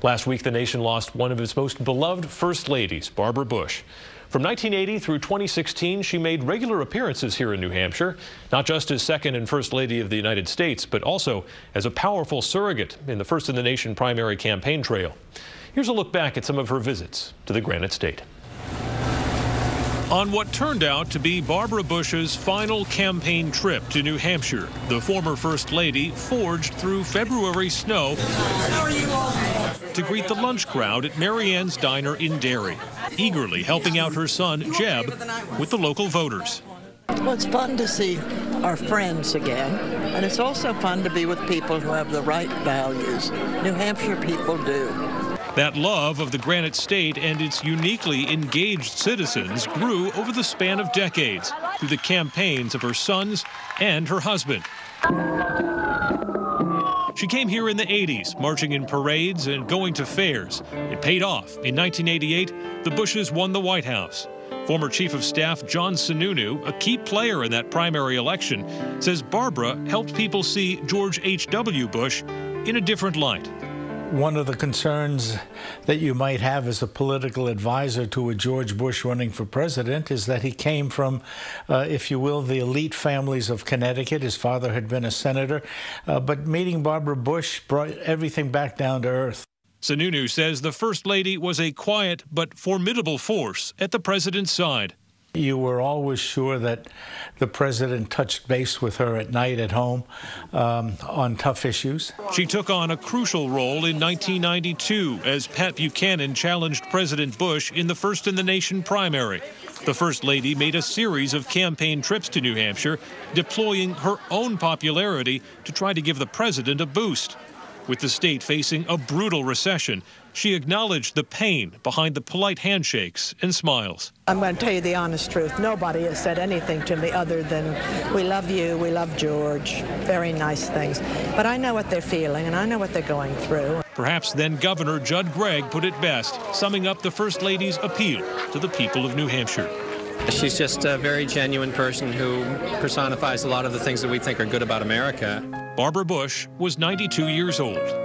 Last week, the nation lost one of its most beloved first ladies, Barbara Bush. From 1980 through 2016, she made regular appearances here in New Hampshire, not just as second and first lady of the United States, but also as a powerful surrogate in the First in the Nation primary campaign trail. Here's a look back at some of her visits to the Granite State. On what turned out to be Barbara Bush's final campaign trip to New Hampshire, the former First Lady forged through February snow to greet the lunch crowd at Mary Ann's Diner in Derry, eagerly helping out her son, Jeb, with the local voters. Well, it's fun to see our friends again, and it's also fun to be with people who have the right values. New Hampshire people do. That love of the Granite State and its uniquely engaged citizens grew over the span of decades through the campaigns of her sons and her husband. She came here in the 80s, marching in parades and going to fairs. It paid off. In 1988, the Bushes won the White House. Former Chief of Staff John Sununu, a key player in that primary election, says Barbara helped people see George H.W. Bush in a different light. One of the concerns that you might have as a political advisor to a George Bush running for president is that he came from, if you will, the elite families of Connecticut. His father had been a senator. But meeting Barbara Bush brought everything back down to earth. Sununu says the First Lady was a quiet but formidable force at the president's side. You were always sure that the president touched base with her at night at home on tough issues. She took on a crucial role in 1992 as Pat Buchanan challenged President Bush in the First in the Nation primary. The First Lady made a series of campaign trips to New Hampshire, deploying her own popularity to try to give the president a boost. With the state facing a brutal recession, she acknowledged the pain behind the polite handshakes and smiles. I'm going to tell you the honest truth. Nobody has said anything to me other than, we love you, we love George, very nice things. But I know what they're feeling, and I know what they're going through. Perhaps then Governor Judd Gregg put it best, summing up the First Lady's appeal to the people of New Hampshire. She's just a very genuine person who personifies a lot of the things that we think are good about America. Barbara Bush was 92 years old.